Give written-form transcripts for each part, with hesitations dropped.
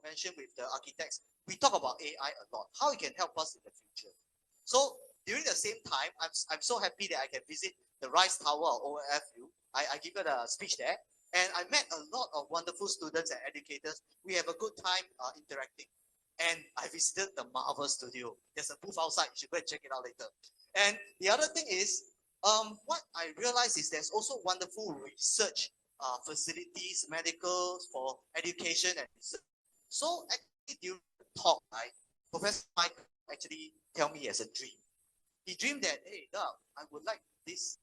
convention with the architects, we talk about AI a lot, how it can help us in the future. So during the same time, I'm so happy that I can visit the Rise Tower of OLFU. I give it a speech there, and I met a lot of wonderful students and educators. We have a good time interacting. And I visited the Marvel studio. There's a booth outside. You should go and check it out later. And the other thing is, what I realized is there's also wonderful research facilities, medicals for education and research. So actually during the talk, right, Professor Mike actually tell me as a dream. He dreamed that, hey, Doug, I would like this.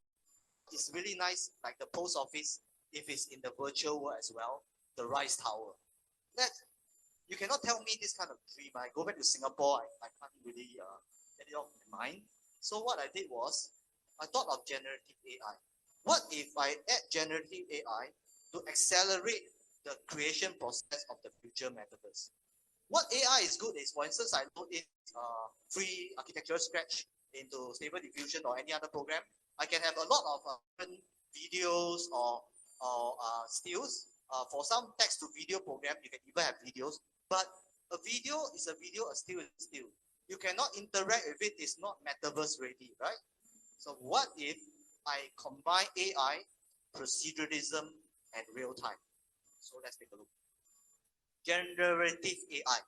It's really nice, like the post office, if it's in the virtual world as well, the Rise Tower. That you cannot tell me this kind of dream. I go back to Singapore, I can't really get it off my mind. So what I did was, I thought of generative AI. What if I add generative AI to accelerate the creation process of the future metaverse? What AI is good is, for instance, I load in free architectural scratch into Stable Diffusion or any other program. I can have a lot of different videos or stills. For some text to video program, you can even have videos. But a video is a video, a still is a still. You cannot interact with it, it's not metaverse ready, right? So what if I combine AI, proceduralism, and real time? So let's take a look. Generative AI.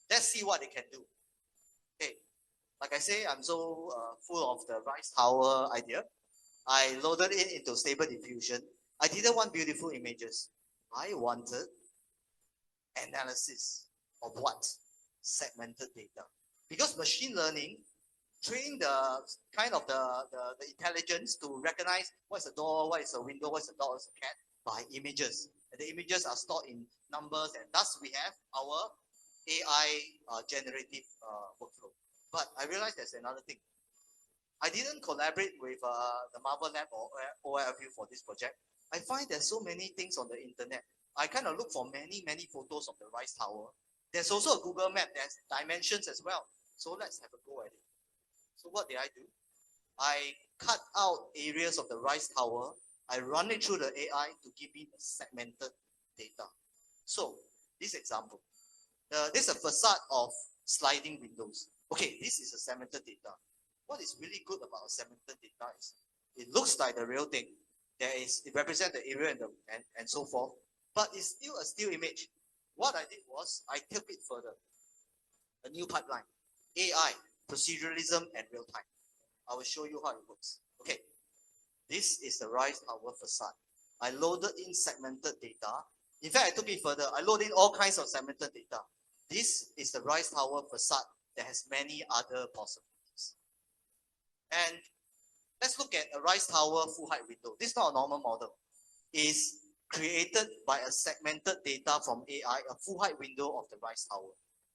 Let's see what it can do. Okay, like I say, I'm so full of the Rise Tower idea. I loaded it into Stable Diffusion. I didn't want beautiful images. I wanted analysis of what? Segmented data. Because machine learning train the kind of the intelligence to recognize what's a door, what is a window, what's a dog, what's a cat by images. And the images are stored in numbers, and thus we have our AI generative workflow. But I realized there's another thing. I didn't collaborate with the Marvel Lab or OLFU for this project. I find there's so many things on the internet. I kind of look for many photos of the Rise Tower. There's also a Google map, there's dimensions as well. So let's have a go at it. So what did I do? I cut out areas of the Rise Tower. I run it through the AI to give me the segmented data. So this example, this is a facade of sliding windows. Okay, this is a segmented data. What is really good about a segmented data is it looks like the real thing. It represents the area and so forth, but it's still a still image. What I did was I took it further. A new pipeline, AI, proceduralism, and real time. I will show you how it works. Okay, this is the Rise Tower facade. I loaded in segmented data. In fact, I took it further. I loaded in all kinds of segmented data. This is the Rise Tower facade that has many other possibilities. And let's look at a Rise Tower full height window. This is not a normal model. It's created by a segmented data from AI, a full height window of the Rise Tower.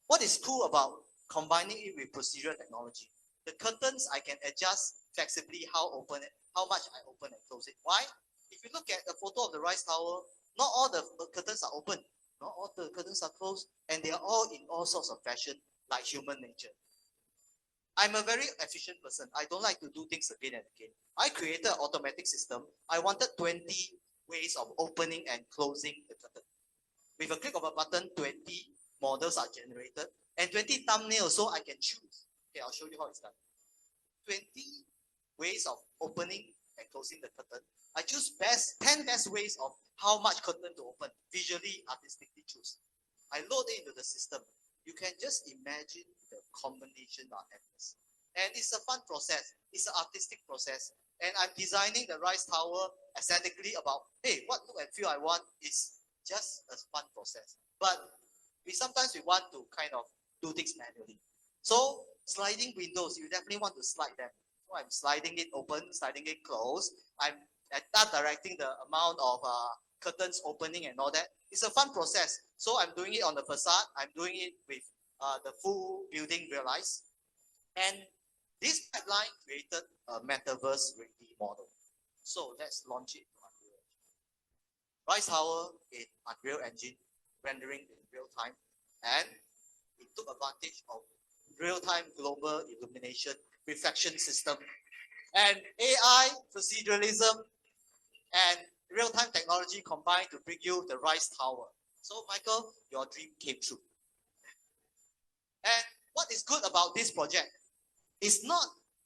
What is cool about combining it with procedural technology? The curtains, I can adjust flexibly how much I open and close it. Why? If you look at a photo of the Rise Tower, not all the curtains are open, not all the curtains are closed, and they are all in all sorts of fashion, like human nature. I'm a very efficient person. I don't like to do things again and again. I created an automatic system. I wanted 20 ways of opening and closing the curtain. With a click of a button, 20 models are generated and 20 thumbnails, so I can choose. Okay, I'll show you how it's done. 20 ways of opening and closing the curtain. I choose 10 best ways of how much curtain to open, visually, artistically choose. I load it into the system. You can just imagine the combination are endless. And it's a fun process. It's an artistic process. And I'm designing the Rise Tower aesthetically about, hey, what look and feel I want is just a fun process. But sometimes we want to kind of do things manually. So sliding windows, you definitely want to slide them. So I'm sliding it open, sliding it closed. I'm not directing the amount of curtains opening and all that. It's a fun process. So I'm doing it on the facade. I'm doing it with the full building realized. And this pipeline created a metaverse ready model. So let's launch it to Unreal Engine. Rise Tower in Unreal Engine, rendering in real time. And it took advantage of real-time global illumination reflection system and AI, proceduralism, and real-time technology combined to bring you the Rise Tower. So Michael, your dream came true. And what is good about this project is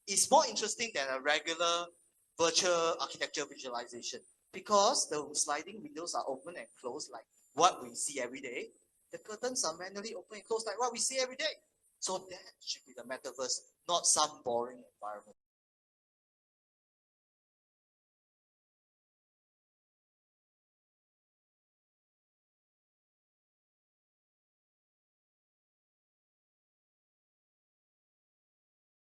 it's more interesting than a regular virtual architecture visualization because the sliding windows are open and closed like what we see every day. The curtains are manually open and closed like what we see every day. So that should be the metaverse, not some boring environment.